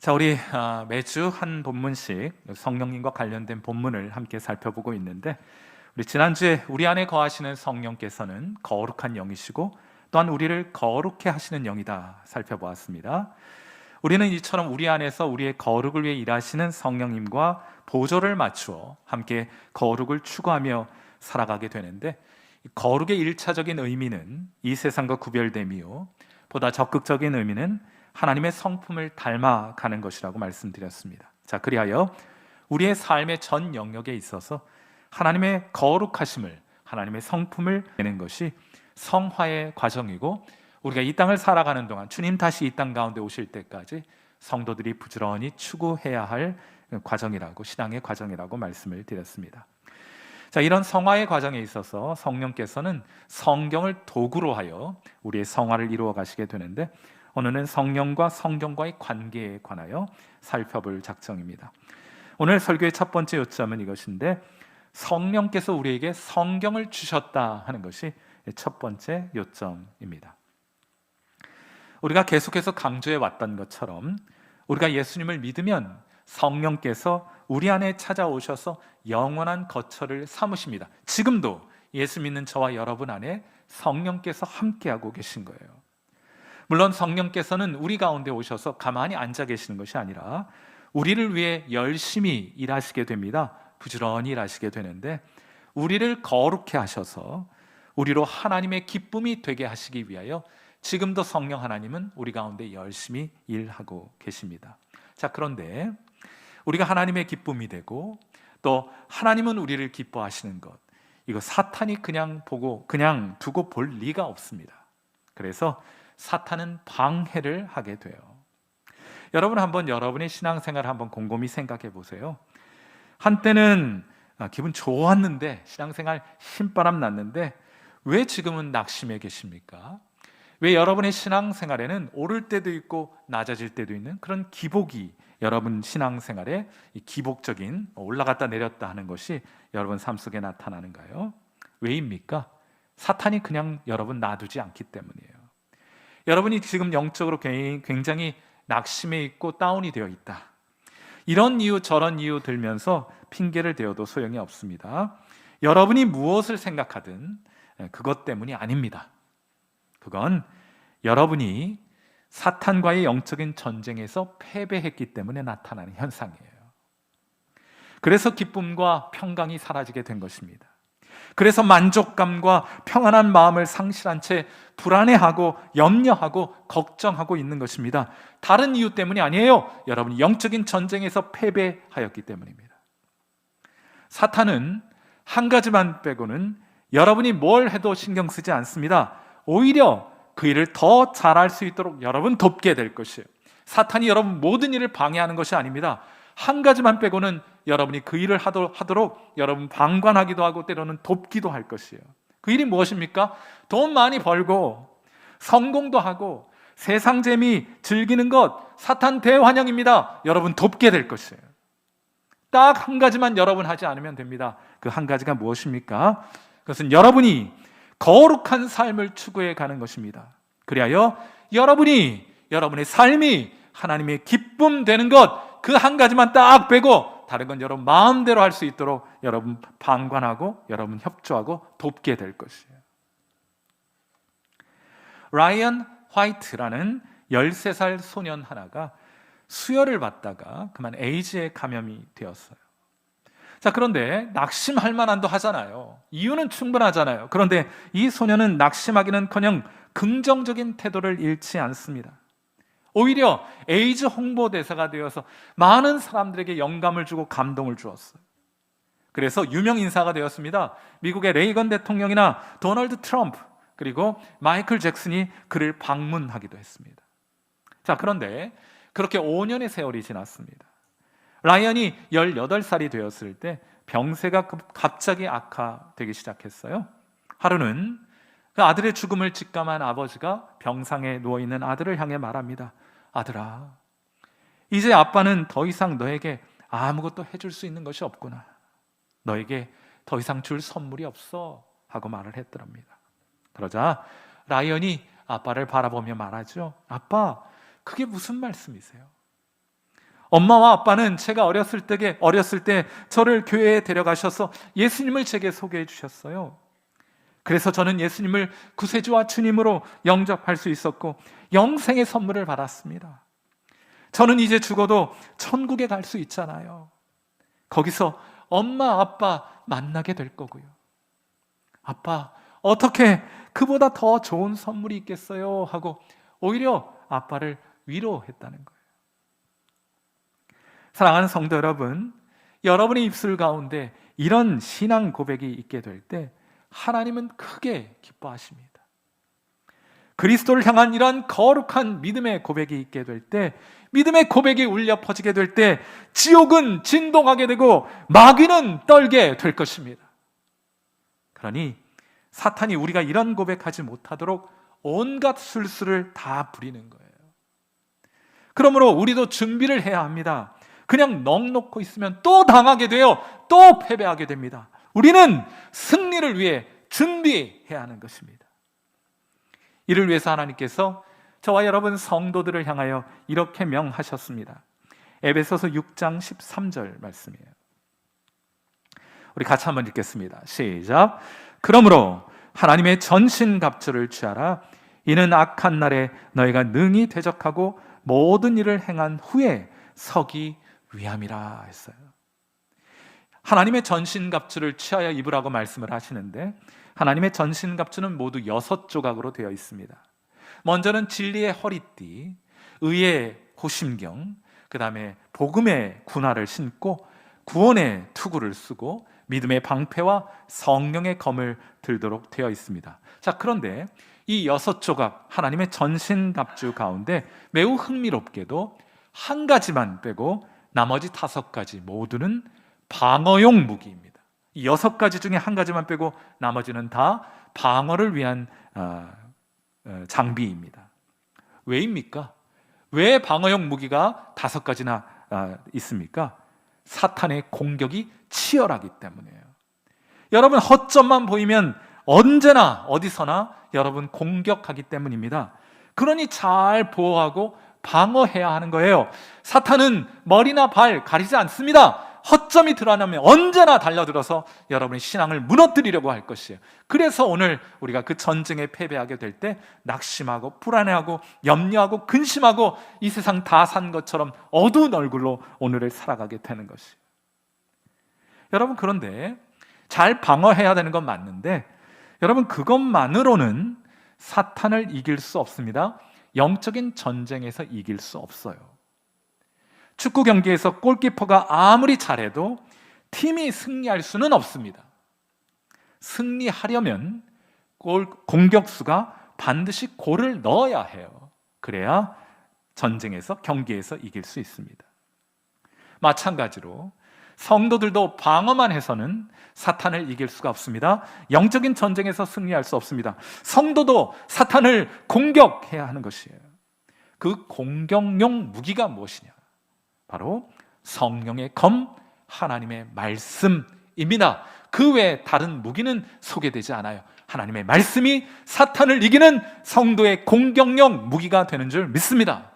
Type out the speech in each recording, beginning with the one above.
자, 우리 매주 한 본문씩 성령님과 관련된 본문을 함께 살펴보고 있는데, 우리 지난주에 우리 안에 거하시는 성령께서는 거룩한 영이시고 또한 우리를 거룩해 하시는 영이다 살펴보았습니다. 우리는 이처럼 우리 안에서 우리의 거룩을 위해 일하시는 성령님과 보조를 맞추어 함께 거룩을 추구하며 살아가게 되는데, 거룩의 1차적인 의미는 이 세상과 구별됨이요, 보다 적극적인 의미는 하나님의 성품을 닮아가는 것이라고 말씀드렸습니다. 자, 그리하여 우리의 삶의 전 영역에 있어서 하나님의 거룩하심을, 하나님의 성품을 내는 것이 성화의 과정이고, 우리가 이 땅을 살아가는 동안 주님 다시 이 땅 가운데 오실 때까지 성도들이 부지런히 추구해야 할 과정이라고, 신앙의 과정이라고 말씀을 드렸습니다. 자, 이런 성화의 과정에 있어서 성령께서는 성경을 도구로 하여 우리의 성화를 이루어 가시게 되는데, 오늘은 성령과 성경과의 관계에 관하여 살펴볼 작정입니다. 오늘 설교의 첫 번째 요점은 이것인데, 성령께서 우리에게 성경을 주셨다 하는 것이 첫 번째 요점입니다. 우리가 계속해서 강조해 왔던 것처럼 우리가 예수님을 믿으면 성령께서 우리 안에 찾아오셔서 영원한 거처를 삼으십니다. 지금도 예수 믿는 저와 여러분 안에 성령께서 함께하고 계신 거예요. 물론 성령께서는 우리 가운데 오셔서 가만히 앉아 계시는 것이 아니라 우리를 위해 열심히 일하시게 됩니다. 부지런히 일하시게 되는데, 우리를 거룩해 하셔서 우리로 하나님의 기쁨이 되게 하시기 위하여 지금도 성령 하나님은 우리 가운데 열심히 일하고 계십니다. 자, 그런데 우리가 하나님의 기쁨이 되고 또 하나님은 우리를 기뻐하시는 것, 이거 사탄이 그냥 보고 그냥 두고 볼 리가 없습니다. 그래서 사탄은 방해를 하게 돼요. 여러분, 한번 여러분의 신앙생활을 한번 곰곰이 생각해 보세요. 한때는 기분 좋았는데, 신앙생활 신바람 났는데 왜 지금은 낙심해 계십니까? 왜 여러분의 신앙생활에는 오를 때도 있고 낮아질 때도 있는 그런 기복이, 여러분 신앙생활에 기복적인 올라갔다 내렸다 하는 것이 여러분 삶 속에 나타나는가요? 왜입니까? 사탄이 그냥 여러분 놔두지 않기 때문이에요. 여러분이 지금 영적으로 굉장히 낙심해 있고 다운이 되어 있다, 이런 이유 저런 이유 들면서 핑계를 대어도 소용이 없습니다. 여러분이 무엇을 생각하든 그것 때문이 아닙니다. 그건 여러분이 사탄과의 영적인 전쟁에서 패배했기 때문에 나타나는 현상이에요. 그래서 기쁨과 평강이 사라지게 된 것입니다. 그래서 만족감과 평안한 마음을 상실한 채 불안해하고 염려하고 걱정하고 있는 것입니다. 다른 이유 때문이 아니에요. 여러분이 영적인 전쟁에서 패배하였기 때문입니다. 사탄은 한 가지만 빼고는 여러분이 뭘 해도 신경 쓰지 않습니다. 오히려 그 일을 더 잘할 수 있도록 여러분 돕게 될 것이에요. 사탄이 여러분 모든 일을 방해하는 것이 아닙니다. 한 가지만 빼고는 여러분이 그 일을 하도록 여러분 방관하기도 하고 때로는 돕기도 할 것이에요. 그 일이 무엇입니까? 돈 많이 벌고 성공도 하고 세상 재미 즐기는 것, 사탄 대환영입니다. 여러분 돕게 될 것이에요. 딱 한 가지만 여러분 하지 않으면 됩니다. 그 한 가지가 무엇입니까? 그것은 여러분이 거룩한 삶을 추구해 가는 것입니다. 그리하여 여러분의 삶이 하나님의 기쁨 되는 것, 그 한 가지만 딱 빼고 다른 건 여러분 마음대로 할 수 있도록 여러분 방관하고 여러분 협조하고 돕게 될 것이에요. 라이언 화이트라는 13살 소년 하나가 수혈을 받다가 그만 에이즈에 감염이 되었어요. 자, 그런데 낙심할 만한도 하잖아요. 이유는 충분하잖아요. 그런데 이 소년은 낙심하기는커녕 긍정적인 태도를 잃지 않습니다. 오히려 에이즈 홍보대사가 되어서 많은 사람들에게 영감을 주고 감동을 주었어요. 그래서 유명 인사가 되었습니다. 미국의 레이건 대통령이나 도널드 트럼프, 그리고 마이클 잭슨이 그를 방문하기도 했습니다. 자, 그런데 그렇게 5년의 세월이 지났습니다. 라이언이 18살이 되었을 때 병세가 갑자기 악화되기 시작했어요. 하루는 그 아들의 죽음을 직감한 아버지가 병상에 누워있는 아들을 향해 말합니다. 아들아, 이제 아빠는 더 이상 너에게 아무것도 해줄 수 있는 것이 없구나. 너에게 더 이상 줄 선물이 없어 하고 말을 했더랍니다. 그러자 라이언이 아빠를 바라보며 말하죠. 아빠, 그게 무슨 말씀이세요? 엄마와 아빠는 제가 어렸을 때 저를 교회에 데려가셔서 예수님을 제게 소개해 주셨어요. 그래서 저는 예수님을 구세주와 주님으로 영접할 수 있었고 영생의 선물을 받았습니다. 저는 이제 죽어도 천국에 갈 수 있잖아요. 거기서 엄마, 아빠 만나게 될 거고요. 아빠, 어떻게 그보다 더 좋은 선물이 있겠어요? 하고 오히려 아빠를 위로했다는 거예요. 사랑하는 성도 여러분, 여러분의 입술 가운데 이런 신앙 고백이 있게 될 때 하나님은 크게 기뻐하십니다. 그리스도를 향한 이런 거룩한 믿음의 고백이 있게 될 때, 믿음의 고백이 울려 퍼지게 될 때 지옥은 진동하게 되고 마귀는 떨게 될 것입니다. 그러니 사탄이 우리가 이런 고백하지 못하도록 온갖 술수를 다 부리는 거예요. 그러므로 우리도 준비를 해야 합니다. 그냥 넋놓고 있으면 또 당하게 돼요. 또 패배하게 됩니다. 우리는 승리를 위해 준비해야 하는 것입니다. 이를 위해서 하나님께서 저와 여러분 성도들을 향하여 이렇게 명하셨습니다. 에베소서 6장 13절 말씀이에요. 우리 같이 한번 읽겠습니다. 시작. 그러므로 하나님의 전신갑주를 취하라. 이는 악한 날에 너희가 능히 대적하고 모든 일을 행한 후에 서기 위함이라 했어요. 하나님의 전신갑주를 취하여 입으라고 말씀을 하시는데, 하나님의 전신갑주는 모두 6조각으로 되어 있습니다. 먼저는 진리의 허리띠, 의의 호심경, 그 다음에 복음의 군화를 신고 구원의 투구를 쓰고 믿음의 방패와 성령의 검을 들도록 되어 있습니다. 자, 그런데 이 6조각 하나님의 전신갑주 가운데 매우 흥미롭게도 한 가지만 빼고 나머지 5가지 모두는 방어용 무기입니다. 이 6가지 중에 한 가지만 빼고 나머지는 다 방어를 위한 장비입니다. 왜입니까? 왜 방어용 무기가 5가지나 있습니까? 사탄의 공격이 치열하기 때문이에요. 여러분, 허점만 보이면 언제나 어디서나 여러분 공격하기 때문입니다. 그러니 잘 보호하고 방어해야 하는 거예요. 사탄은 머리나 발 가리지 않습니다. 허점이 드러나면 언제나 달려들어서 여러분의 신앙을 무너뜨리려고 할 것이에요. 그래서 오늘 우리가 그 전쟁에 패배하게 될 때 낙심하고 불안해하고 염려하고 근심하고 이 세상 다 산 것처럼 어두운 얼굴로 오늘을 살아가게 되는 것이에요. 여러분, 그런데 잘 방어해야 되는 건 맞는데 여러분, 그것만으로는 사탄을 이길 수 없습니다. 영적인 전쟁에서 이길 수 없어요. 축구 경기에서 골키퍼가 아무리 잘해도 팀이 승리할 수는 없습니다. 승리하려면 공격수가 반드시 골을 넣어야 해요. 그래야 전쟁에서, 경기에서 이길 수 있습니다. 마찬가지로 성도들도 방어만 해서는 사탄을 이길 수가 없습니다. 영적인 전쟁에서 승리할 수 없습니다. 성도도 사탄을 공격해야 하는 것이에요. 그 공격용 무기가 무엇이냐? 바로 성령의 검, 하나님의 말씀입니다. 그 외에 다른 무기는 소개되지 않아요. 하나님의 말씀이 사탄을 이기는 성도의 공격용 무기가 되는 줄 믿습니다.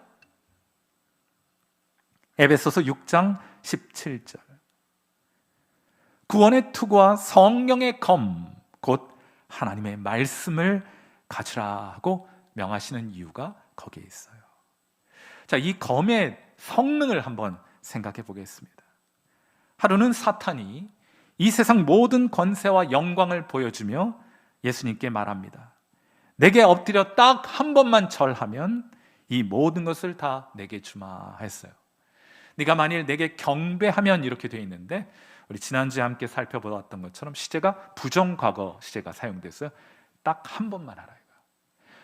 에베소서 6장 17절. 구원의 투구와 성령의 검, 곧 하나님의 말씀을 가지라 하고 명하시는 이유가 거기에 있어요. 자, 이 검의 성능을 한번 생각해 보겠습니다. 하루는 사탄이 이 세상 모든 권세와 영광을 보여주며 예수님께 말합니다. 내게 엎드려 딱 한 번만 절하면 이 모든 것을 다 내게 주마 했어요. 네가 만일 내게 경배하면, 이렇게 되어 있는데 우리 지난주에 함께 살펴보았던 것처럼 시제가 부정과거 시제가 사용됐어요. 딱 한 번만 하라.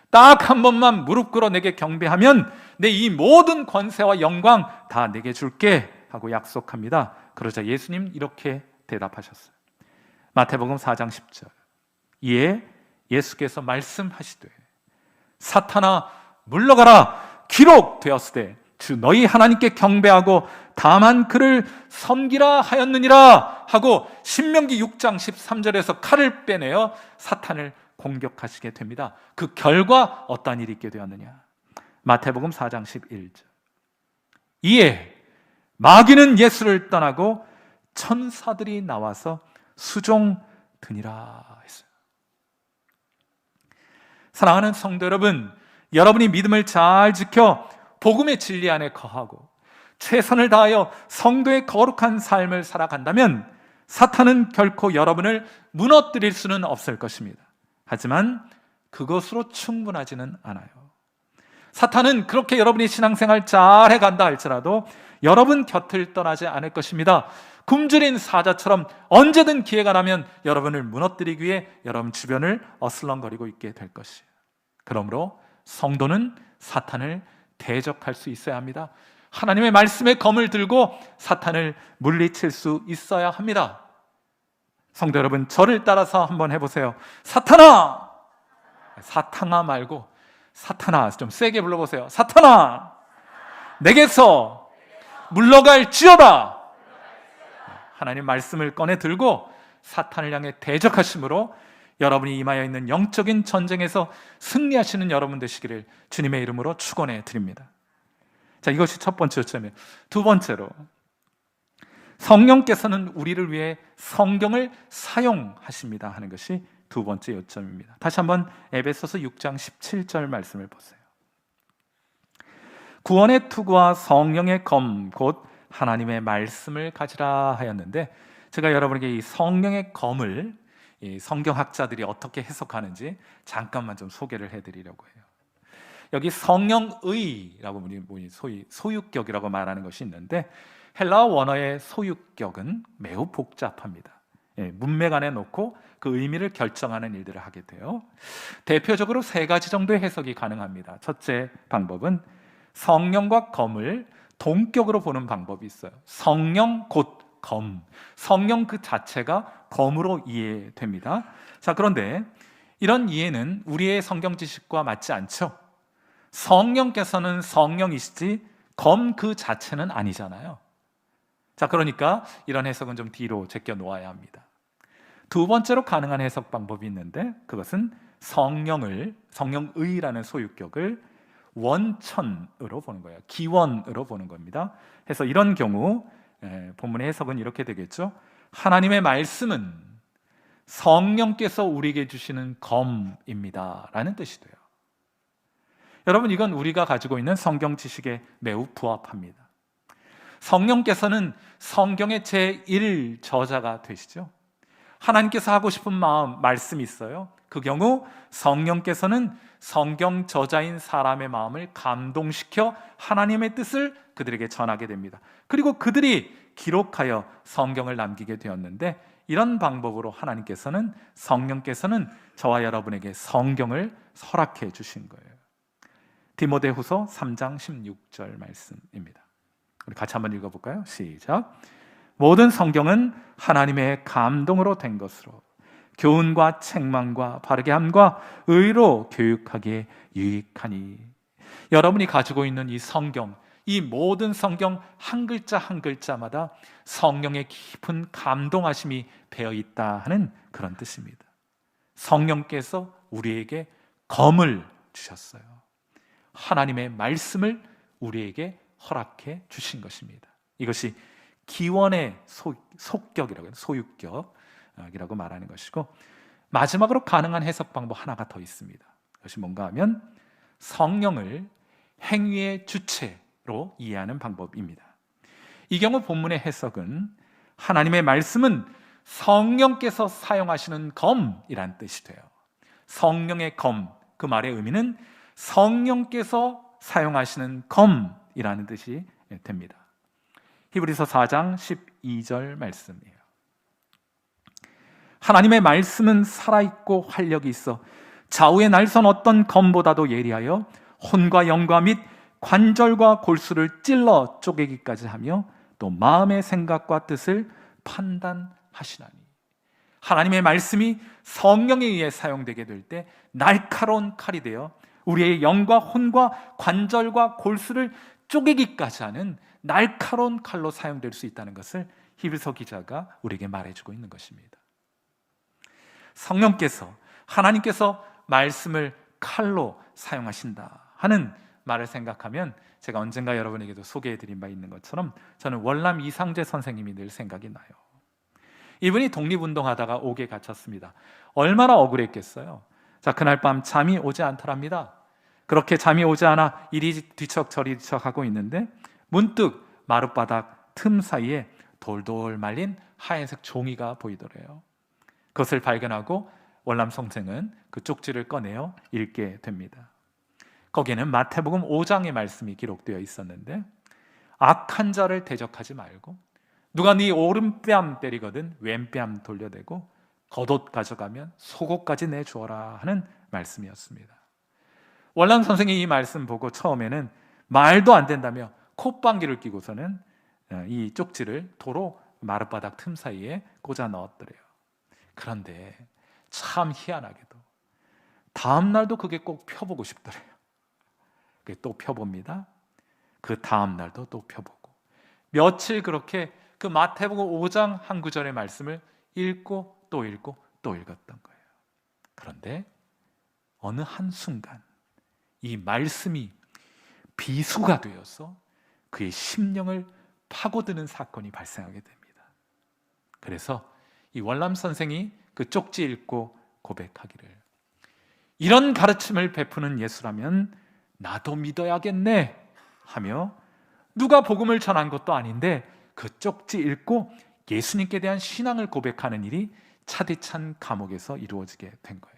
딱 한 번만 무릎 꿇어 내게 경배하면 내 이 모든 권세와 영광 다 내게 줄게 하고 약속합니다. 그러자 예수님 이렇게 대답하셨어요. 마태복음 4장 10절. 이에 예수께서 말씀하시되 사탄아 물러가라, 기록되었으되 주 너희 하나님께 경배하고 다만 그를 섬기라 하였느니라 하고 신명기 6장 13절에서 칼을 빼내어 사탄을 공격하시게 됩니다. 그 결과 어떠한 일이 있게 되었느냐? 마태복음 4장 11절. 이에 마귀는 예수를 떠나고 천사들이 나와서 수종드니라 했어요. 사랑하는 성도 여러분, 여러분이 믿음을 잘 지켜 복음의 진리 안에 거하고 최선을 다하여 성도의 거룩한 삶을 살아간다면 사탄은 결코 여러분을 무너뜨릴 수는 없을 것입니다. 하지만 그것으로 충분하지는 않아요. 사탄은 그렇게 여러분이 신앙생활 잘 해간다 할지라도 여러분 곁을 떠나지 않을 것입니다. 굶주린 사자처럼 언제든 기회가 나면 여러분을 무너뜨리기 위해 여러분 주변을 어슬렁거리고 있게 될 것이에요. 그러므로 성도는 사탄을 대적할 수 있어야 합니다. 하나님의 말씀의 검을 들고 사탄을 물리칠 수 있어야 합니다. 성도 여러분, 저를 따라서 한번 해보세요. 사탄아! 사탄아 말고 사탄아, 좀 세게 불러보세요. 사탄아! 내게서 물러갈지어다! 하나님 말씀을 꺼내 들고 사탄을 향해 대적하심으로 여러분이 임하여 있는 영적인 전쟁에서 승리하시는 여러분 되시기를 주님의 이름으로 축원해 드립니다. 자, 이것이 첫 번째 요점이에요. 두 번째로, 성령께서는 우리를 위해 성경을 사용하십니다 하는 것이 두 번째 요점입니다. 다시 한번 에베소서 6장 17절 말씀을 보세요. 구원의 투구와 성령의 검 곧 하나님의 말씀을 가지라 하였는데, 제가 여러분에게 이 성령의 검을 이 성경학자들이 어떻게 해석하는지 잠깐만 좀 소개를 해드리려고 해요. 여기 성령의라고 우리 소위 소유격이라고 말하는 것이 있는데, 헬라어 원어의 소유격은 매우 복잡합니다. 문맥 안에 놓고 그 의미를 결정하는 일들을 하게 돼요. 대표적으로 세 가지 정도의 해석이 가능합니다. 첫째 방법은 성령과 검을 동격으로 보는 방법이 있어요. 성령 곧 검, 성령 그 자체가 검으로 이해됩니다. 자, 그런데 이런 이해는 우리의 성경 지식과 맞지 않죠. 성령께서는 성령이시지 검 그 자체는 아니잖아요. 자, 그러니까 이런 해석은 좀 뒤로 제껴 놓아야 합니다. 두 번째로 가능한 해석 방법이 있는데, 그것은 성령의라는 소유격을 원천으로 보는 거예요. 기원으로 보는 겁니다. 그래서 이런 경우 본문의 해석은 이렇게 되겠죠. 하나님의 말씀은 성령께서 우리에게 주시는 검입니다 라는 뜻이 돼요. 여러분, 이건 우리가 가지고 있는 성경 지식에 매우 부합합니다. 성령께서는 성경의 제1저자가 되시죠. 하나님께서 하고 싶은 말씀이 있어요. 그 경우 성령께서는 성경 저자인 사람의 마음을 감동시켜 하나님의 뜻을 그들에게 전하게 됩니다. 그리고 그들이 기록하여 성경을 남기게 되었는데, 이런 방법으로 하나님께서는, 성령께서는 저와 여러분에게 성경을 허락해 주신 거예요. 디모데후서 3장 16절 말씀입니다. 우리 같이 한번 읽어볼까요? 시작. 모든 성경은 하나님의 감동으로 된 것으로 교훈과 책망과 바르게 함과 의로 교육하기에 유익하니. 여러분이 가지고 있는 이 성경, 이 모든 성경 한 글자 한 글자마다 성령의 깊은 감동하심이 배어 있다 하는 그런 뜻입니다. 성령께서 우리에게 검을 주셨어요. 하나님의 말씀을 우리에게 허락해 주신 것입니다. 이것이 기원의 속격이라고 해요. 소유격이라고 말하는 것이고, 마지막으로 가능한 해석 방법 하나가 더 있습니다. 그것이 뭔가 하면 성령을 행위의 주체로 이해하는 방법입니다. 이 경우 본문의 해석은 하나님의 말씀은 성령께서 사용하시는 검이란 뜻이 돼요. 성령의 검, 그 말의 의미는 성령께서 사용하시는 검이라는 뜻이 됩니다. 히브리서 4장 12절 말씀이에요. 하나님의 말씀은 살아있고 활력이 있어 좌우의 날선 어떤 검보다도 예리하여 혼과 영과 및 관절과 골수를 찔러 쪼개기까지 하며 또 마음의 생각과 뜻을 판단하시나니. 하나님의 말씀이 성령에 의해 사용되게 될 때 날카로운 칼이 되어 우리의 영과 혼과 관절과 골수를 쪼개기까지 하는 날카로운 칼로 사용될 수 있다는 것을 히브리서 기자가 우리에게 말해주고 있는 것입니다. 성령께서, 하나님께서 말씀을 칼로 사용하신다 하는 말을 생각하면 제가 언젠가 여러분에게도 소개해드린 바 있는 것처럼 저는 월남 이상재 선생님이 늘 생각이 나요. 이분이 독립운동하다가 옥에 갇혔습니다. 얼마나 억울했겠어요. 자, 그날 밤 잠이 오지 않더랍니다. 그렇게 잠이 오지 않아 이리 뒤척 저리 뒤척하고 있는데 문득 마룻바닥 틈 사이에 돌돌 말린 하얀색 종이가 보이더래요. 그것을 발견하고 월남 선생은 그 쪽지를 꺼내어 읽게 됩니다. 거기에는 마태복음 5장의 말씀이 기록되어 있었는데, 악한 자를 대적하지 말고 누가 네 오른뺨 때리거든 왼뺨 돌려대고 겉옷 가져가면 속옷까지 내주어라 하는 말씀이었습니다. 월남 선생이 이 말씀 보고 처음에는 말도 안 된다며 콧방귀를 뀌고서는 이 쪽지를 도로 마룻바닥 틈 사이에 꽂아 넣었더래요. 그런데 참 희한하게도 다음 날도 그게 꼭 펴보고 싶더래요. 그게 또 펴봅니다. 그 다음 날도 또 펴보고 며칠 그렇게 그 마태복음 5장 한 구절의 말씀을 읽고 또 읽고 또 읽었던 거예요. 그런데 어느 한순간 이 말씀이 비수가 되어서 그의 심령을 파고드는 사건이 발생하게 됩니다. 그래서 이 월남 선생이 그 쪽지 읽고 고백하기를, 이런 가르침을 베푸는 예수라면 나도 믿어야겠네 하며, 누가 복음을 전한 것도 아닌데 그 쪽지 읽고 예수님께 대한 신앙을 고백하는 일이 차디찬 감옥에서 이루어지게 된 거예요.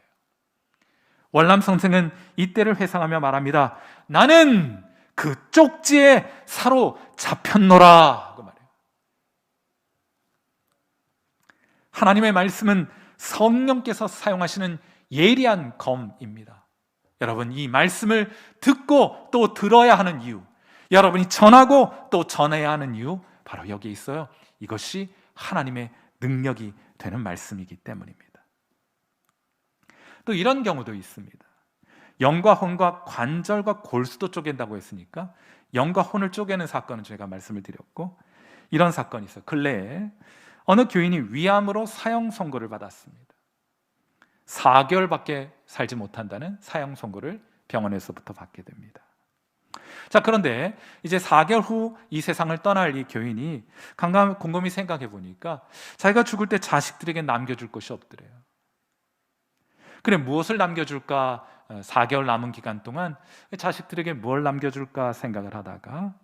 월남 선생은 이때를 회상하며 말합니다. 나는 그 쪽지에 사로잡혔노라 그 말이에요. 하나님의 말씀은 성령께서 사용하시는 예리한 검입니다. 여러분, 이 말씀을 듣고 또 들어야 하는 이유, 여러분이 전하고 또 전해야 하는 이유, 바로 여기에 있어요. 이것이 하나님의 능력이 되는 말씀이기 때문입니다. 또 이런 경우도 있습니다. 영과 혼과 관절과 골수도 쪼갠다고 했으니까 영과 혼을 쪼개는 사건은 제가 말씀을 드렸고, 이런 사건이 있어요. 근래에 어느 교인이 위암으로 사형 선고를 받았습니다. 4개월밖에 살지 못한다는 사형 선고를 병원에서부터 받게 됩니다. 자, 그런데 이제 4개월 후 이 세상을 떠날 이 교인이 곰곰이 생각해 보니까 자기가 죽을 때 자식들에게 남겨줄 것이 없더래요. 그래, 무엇을 남겨줄까? 4개월 남은 기간 동안 자식들에게 뭘 남겨줄까 생각을 하다가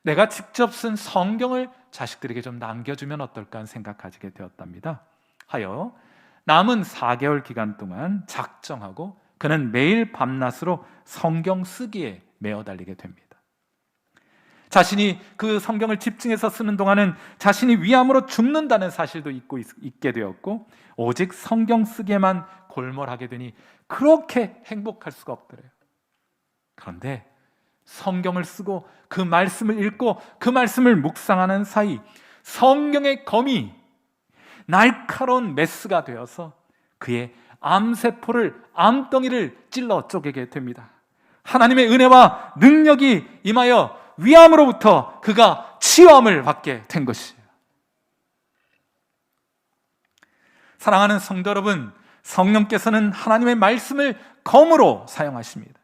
내가 직접 쓴 성경을 자식들에게 좀 남겨주면 어떨까 생각하게 되었답니다. 하여 남은 4개월 기간 동안 작정하고 그는 매일 밤낮으로 성경 쓰기에 매어 달리게 됩니다. 자신이 그 성경을 집중해서 쓰는 동안은 자신이 위암으로 죽는다는 사실도 잊게 되었고, 오직 성경 쓰기에만 골몰하게 되니 그렇게 행복할 수가 없더래요. 그런데 성경을 쓰고 그 말씀을 읽고 그 말씀을 묵상하는 사이 성경의 검이 날카로운 메스가 되어서 그의 암세포를, 암덩이를 찔러 쪼개게 됩니다. 하나님의 은혜와 능력이 임하여 위암으로부터 그가 치유함을 받게 된 것이에요. 사랑하는 성도 여러분, 성령께서는 하나님의 말씀을 검으로 사용하십니다.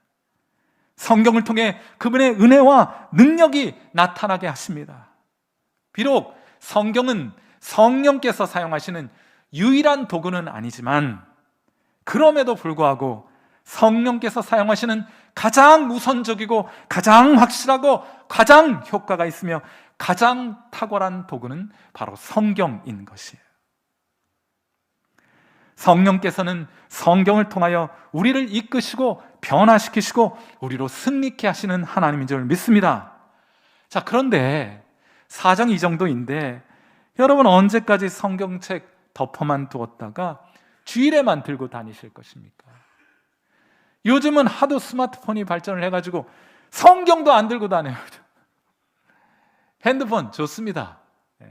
성경을 통해 그분의 은혜와 능력이 나타나게 하십니다. 비록 성경은 성령께서 사용하시는 유일한 도구는 아니지만, 그럼에도 불구하고 성령께서 사용하시는 가장 우선적이고 가장 확실하고 가장 효과가 있으며 가장 탁월한 도구는 바로 성경인 것이에요. 성령께서는 성경을 통하여 우리를 이끄시고 변화시키시고 우리로 승리케 하시는 하나님인 줄 믿습니다. 자, 그런데 사정이 이 정도인데 여러분, 언제까지 성경책 덮어만 두었다가 주일에만 들고 다니실 것입니까? 요즘은 하도 스마트폰이 발전을 해가지고 성경도 안 들고 다녀요. 핸드폰 좋습니다.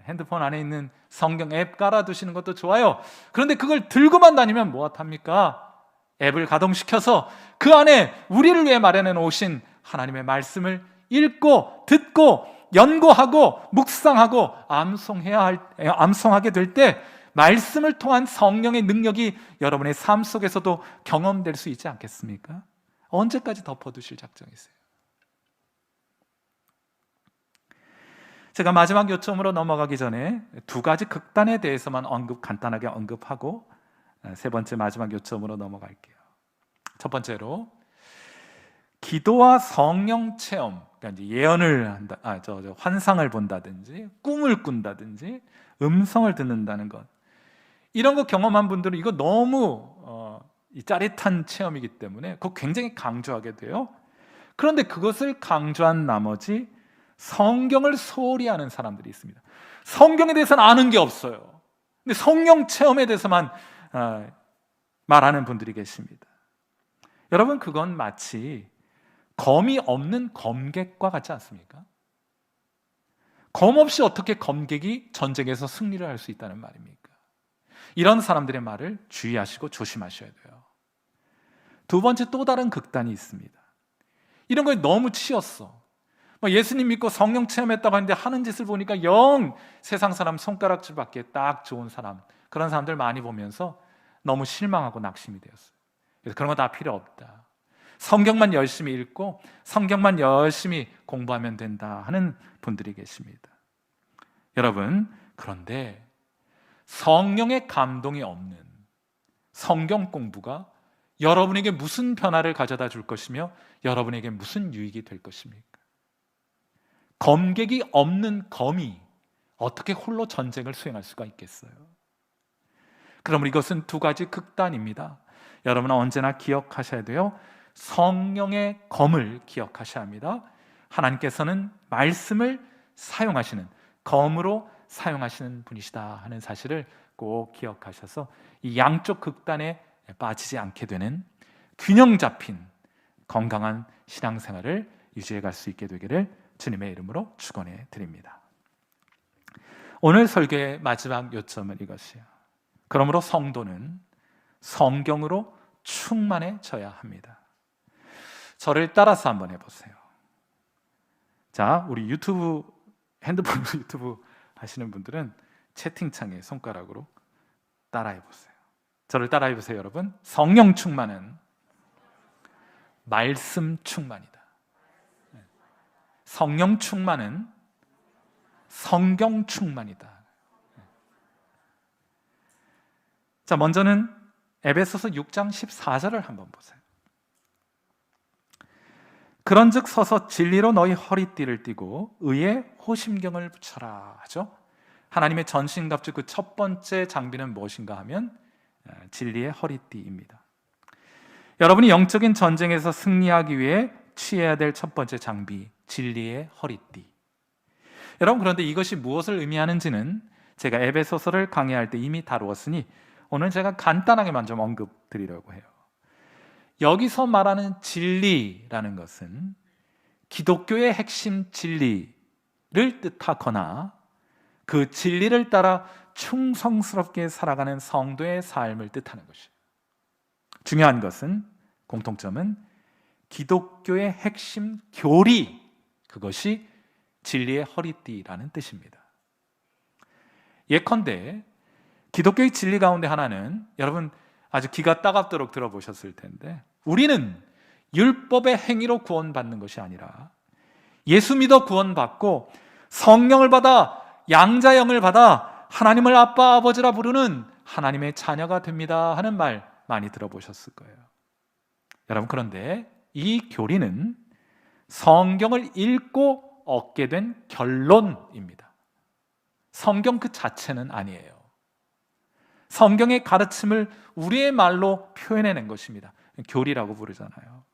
핸드폰 안에 있는 성경 앱 깔아두시는 것도 좋아요. 그런데 그걸 들고만 다니면 뭐합니까? 앱을 가동시켜서 그 안에 우리를 위해 마련해 놓으신 하나님의 말씀을 읽고 듣고 연구하고 묵상하고 암송하게 될 때 말씀을 통한 성령의 능력이 여러분의 삶 속에서도 경험될 수 있지 않겠습니까? 언제까지 덮어두실 작정이세요? 제가 마지막 요점으로 넘어가기 전에 두 가지 극단에 대해서만 간단하게 언급하고 세 번째 마지막 요점으로 넘어갈게요. 첫 번째로 기도와 성령 체험, 그러니까 이제 예언을 한다, 환상을 본다든지 꿈을 꾼다든지 음성을 듣는다는 것, 이런 거 경험한 분들은 이거 너무 짜릿한 체험이기 때문에 그거 굉장히 강조하게 돼요. 그런데 그것을 강조한 나머지 성경을 소홀히 아는 사람들이 있습니다. 성경에 대해서는 아는 게 없어요. 근데 성령 체험에 대해서만 말하는 분들이 계십니다. 여러분, 그건 마치 검이 없는 검객과 같지 않습니까? 검 없이 어떻게 검객이 전쟁에서 승리를 할 수 있다는 말입니까? 이런 사람들의 말을 주의하시고 조심하셔야 돼요. 두 번째, 또 다른 극단이 있습니다. 이런 거에 너무 치였어. 예수님 믿고 성령 체험했다고 하는데 하는 짓을 보니까 영 세상 사람 손가락질 받기에 딱 좋은 사람, 그런 사람들 많이 보면서 너무 실망하고 낙심이 되었어요. 그래서 그런 거 다 필요 없다. 성경만 열심히 읽고 성경만 열심히 공부하면 된다 하는 분들이 계십니다. 여러분, 그런데 성령의 감동이 없는 성경 공부가 여러분에게 무슨 변화를 가져다 줄 것이며 여러분에게 무슨 유익이 될 것입니까? 검객이 없는 검이 어떻게 홀로 전쟁을 수행할 수가 있겠어요? 그러면 이것은 두 가지 극단입니다. 여러분은 언제나 기억하셔야 돼요. 성령의 검을 기억하셔야 합니다. 하나님께서는 말씀을 사용하시는, 검으로 사용하시는 분이시다 하는 사실을 꼭 기억하셔서 이 양쪽 극단에 빠지지 않게 되는 균형 잡힌 건강한 신앙생활을 유지해 갈 수 있게 되기를 주님의 이름으로 축원해 드립니다. 오늘 설교의 마지막 요점은 이것이에요. 그러므로 성도는 성경으로 충만해져야 합니다. 저를 따라서 한번 해보세요. 자, 우리 핸드폰으로 유튜브 하시는 분들은 채팅창에 손가락으로 따라해보세요. 저를 따라해보세요, 여러분. 성령 충만은 말씀 충만이다. 성령 충만은 성경 충만이다. 자, 먼저는 에베소서 6장 14절을 한번 보세요. 그런즉 서서 진리로 너희 허리띠를 띠고 의의 호심경을 붙여라 하죠. 하나님의 전신갑주 그 첫 번째 장비는 무엇인가 하면 진리의 허리띠입니다. 여러분이 영적인 전쟁에서 승리하기 위해 취해야 될 첫 번째 장비, 진리의 허리띠. 여러분, 그런데 이것이 무엇을 의미하는지는 제가 에베소서를 강의할 때 이미 다루었으니 오늘 제가 간단하게만 좀 언급드리려고 해요. 여기서 말하는 진리라는 것은 기독교의 핵심 진리를 뜻하거나 그 진리를 따라 충성스럽게 살아가는 성도의 삶을 뜻하는 것이에요. 중요한 것은, 공통점은 기독교의 핵심 교리, 그것이 진리의 허리띠라는 뜻입니다. 예컨대 기독교의 진리 가운데 하나는 여러분 아주 귀가 따갑도록 들어보셨을 텐데, 우리는 율법의 행위로 구원받는 것이 아니라 예수 믿어 구원받고 성령을 받아 양자영을 받아 하나님을 아빠 아버지라 부르는 하나님의 자녀가 됩니다 하는 말 많이 들어보셨을 거예요. 여러분, 그런데 이 교리는 성경을 읽고 얻게 된 결론입니다. 성경 그 자체는 아니에요. 성경의 가르침을 우리의 말로 표현해낸 것입니다. 교리라고 부르잖아요.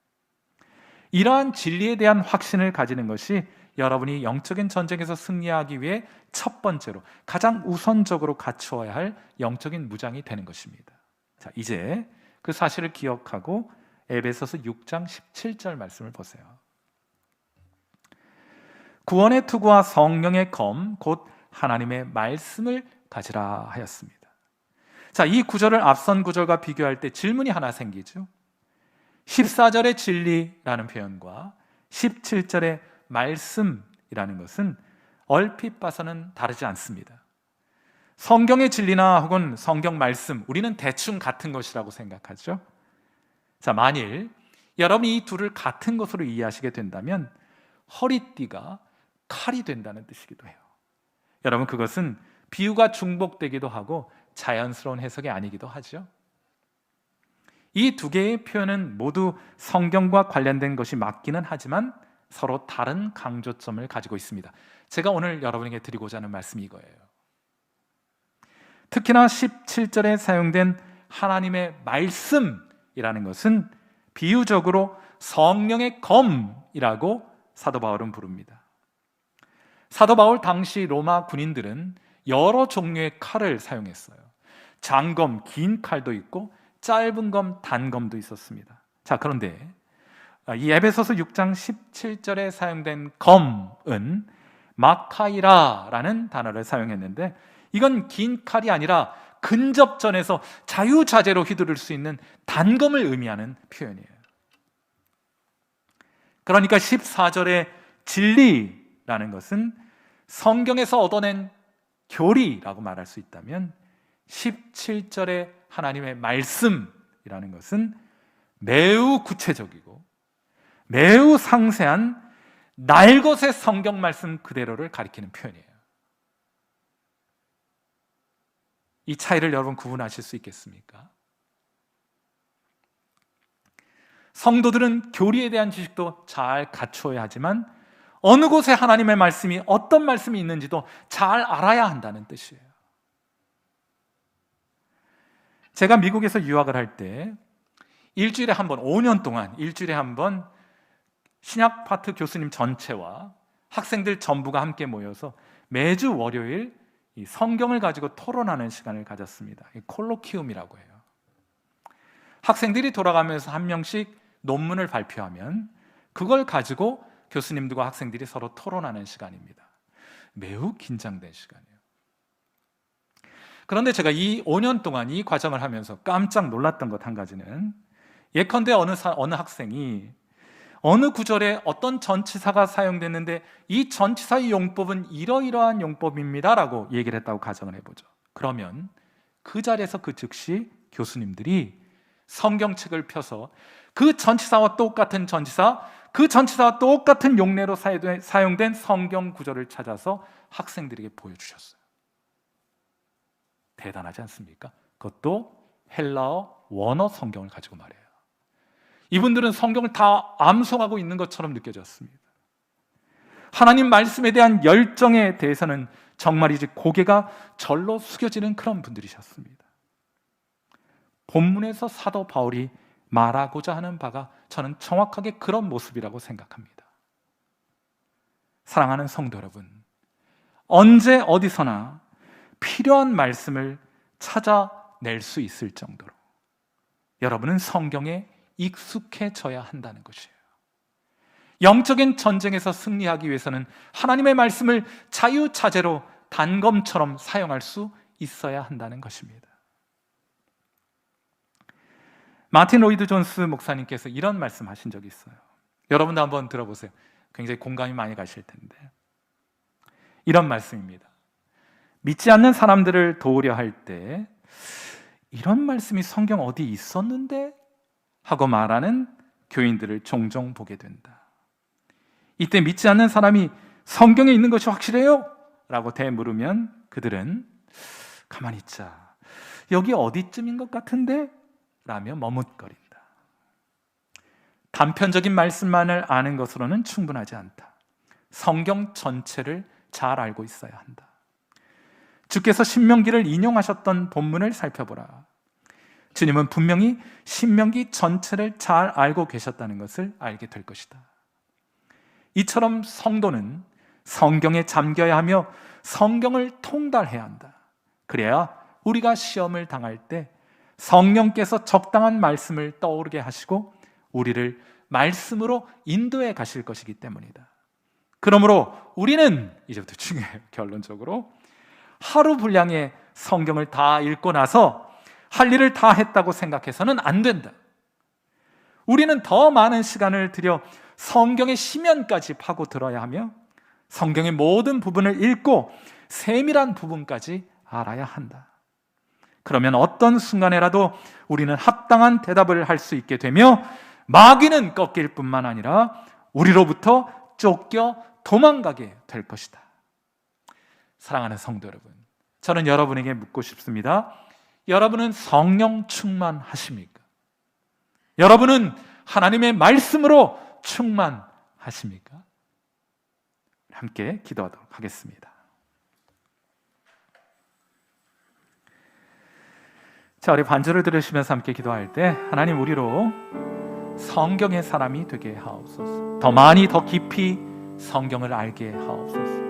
이러한 진리에 대한 확신을 가지는 것이 여러분이 영적인 전쟁에서 승리하기 위해 첫 번째로 가장 우선적으로 갖추어야 할 영적인 무장이 되는 것입니다. 자, 이제 그 사실을 기억하고 에베소서 6장 17절 말씀을 보세요. 구원의 투구와 성령의 검 곧 하나님의 말씀을 가지라 하였습니다. 자, 이 구절을 앞선 구절과 비교할 때 질문이 하나 생기죠. 14절의 진리라는 표현과 17절의 말씀이라는 것은 얼핏 봐서는 다르지 않습니다. 성경의 진리나 혹은 성경 말씀, 우리는 대충 같은 것이라고 생각하죠. 자, 만일 여러분이 이 둘을 같은 것으로 이해하시게 된다면 허리띠가 칼이 된다는 뜻이기도 해요. 여러분, 그것은 비유가 중복되기도 하고 자연스러운 해석이 아니기도 하죠. 이 두 개의 표현은 모두 성경과 관련된 것이 맞기는 하지만 서로 다른 강조점을 가지고 있습니다. 제가 오늘 여러분에게 드리고자 하는 말씀이 이거예요. 특히나 17절에 사용된 하나님의 말씀이라는 것은 비유적으로 성령의 검이라고 사도 바울은 부릅니다. 사도 바울 당시 로마 군인들은 여러 종류의 칼을 사용했어요. 장검, 긴 칼도 있고 짧은 검, 단검도 있었습니다. 자, 그런데 이 에베소서 6장 17절에 사용된 검은 마카이라라는 단어를 사용했는데, 이건 긴 칼이 아니라 근접전에서 자유자재로 휘두를 수 있는 단검을 의미하는 표현이에요. 그러니까 14절의 진리라는 것은 성경에서 얻어낸 교리라고 말할 수 있다면, 17절의 하나님의 말씀이라는 것은 매우 구체적이고 매우 상세한 날것의 성경 말씀 그대로를 가리키는 표현이에요. 이 차이를 여러분 구분하실 수 있겠습니까? 성도들은 교리에 대한 지식도 잘 갖추어야 하지만 어느 곳에 하나님의 말씀이, 어떤 말씀이 있는지도 잘 알아야 한다는 뜻이에요. 제가 미국에서 유학을 할 때 일주일에 한 번, 5년 동안 일주일에 한 번 신약 파트 교수님 전체와 학생들 전부가 함께 모여서 매주 월요일 이 성경을 가지고 토론하는 시간을 가졌습니다. 콜로키움이라고 해요. 학생들이 돌아가면서 한 명씩 논문을 발표하면 그걸 가지고 교수님들과 학생들이 서로 토론하는 시간입니다. 매우 긴장된 시간이에요. 그런데 제가 이 5년 동안 이 과정을 하면서 깜짝 놀랐던 것 한 가지는, 예컨대 어느 학생이 어느 구절에 어떤 전치사가 사용됐는데 이 전치사의 용법은 이러이러한 용법입니다 라고 얘기를 했다고 가정을 해보죠. 그러면 그 자리에서 그 즉시 교수님들이 성경책을 펴서 그 전치사와 똑같은 전치사, 그 전치사와 똑같은 용례로 사용된 성경 구절을 찾아서 학생들에게 보여주셨어요. 대단하지 않습니까? 그것도 헬라어 원어 성경을 가지고 말해요. 이분들은 성경을 다 암송하고 있는 것처럼 느껴졌습니다. 하나님 말씀에 대한 열정에 대해서는 정말이지 고개가 절로 숙여지는 그런 분들이셨습니다. 본문에서 사도 바울이 말하고자 하는 바가 저는 정확하게 그런 모습이라고 생각합니다. 사랑하는 성도 여러분, 언제 어디서나 필요한 말씀을 찾아낼 수 있을 정도로 여러분은 성경에 익숙해져야 한다는 것이에요. 영적인 전쟁에서 승리하기 위해서는 하나님의 말씀을 자유자재로 단검처럼 사용할 수 있어야 한다는 것입니다. 마틴 로이드 존스 목사님께서 이런 말씀하신 적이 있어요. 여러분도 한번 들어보세요. 굉장히 공감이 많이 가실 텐데, 이런 말씀입니다. 믿지 않는 사람들을 도우려 할 때 이런 말씀이 성경 어디 있었는데? 하고 말하는 교인들을 종종 보게 된다. 이때 믿지 않는 사람이 성경에 있는 것이 확실해요? 라고 되물으면 그들은 가만히 있자, 여기 어디쯤인 것 같은데? 라며 머뭇거린다. 단편적인 말씀만을 아는 것으로는 충분하지 않다. 성경 전체를 잘 알고 있어야 한다. 주께서 신명기를 인용하셨던 본문을 살펴보라. 주님은 분명히 신명기 전체를 잘 알고 계셨다는 것을 알게 될 것이다. 이처럼 성도는 성경에 잠겨야 하며 성경을 통달해야 한다. 그래야 우리가 시험을 당할 때 성령께서 적당한 말씀을 떠오르게 하시고 우리를 말씀으로 인도해 가실 것이기 때문이다. 그러므로 우리는, 이제부터 중요해요, 결론적으로 하루 분량의 성경을 다 읽고 나서 할 일을 다 했다고 생각해서는 안 된다. 우리는 더 많은 시간을 들여 성경의 심연까지 파고들어야 하며 성경의 모든 부분을 읽고 세밀한 부분까지 알아야 한다. 그러면 어떤 순간에라도 우리는 합당한 대답을 할 수 있게 되며 마귀는 꺾일 뿐만 아니라 우리로부터 쫓겨 도망가게 될 것이다. 사랑하는 성도 여러분, 저는 여러분에게 묻고 싶습니다. 여러분은 성령 충만하십니까? 여러분은 하나님의 말씀으로 충만하십니까? 함께 기도하도록 하겠습니다. 자, 우리 반주를 들으시면서 함께 기도할 때 하나님, 우리로 성경의 사람이 되게 하옵소서. 더 많이 더 깊이 성경을 알게 하옵소서.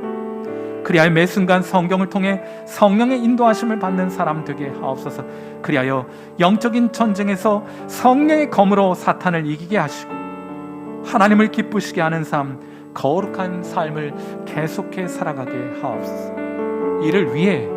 그리하여 매 순간 성경을 통해 성령의 인도하심을 받는 사람 되게 하옵소서. 그리하여 영적인 전쟁에서 성령의 검으로 사탄을 이기게 하시고 하나님을 기쁘시게 하는 삶, 거룩한 삶을 계속해 살아가게 하옵소서. 이를 위해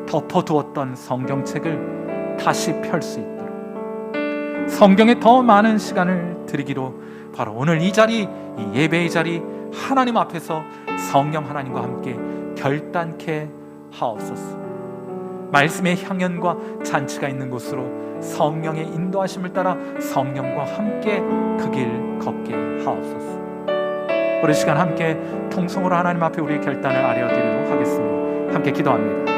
덮어두었던 성경책을 다시 펼 수 있도록 성경에 더 많은 시간을 드리기로 바로 오늘 이 자리, 이 예배의 자리 하나님 앞에서 성령 하나님과 함께 결단케 하옵소서. 말씀의 향연과 잔치가 있는 곳으로 성령의 인도하심을 따라 성령과 함께 그 길 걷게 하옵소서. 우리 시간 함께 통성으로 하나님 앞에 우리의 결단을 아뢰어드리도록 하겠습니다. 함께 기도합니다.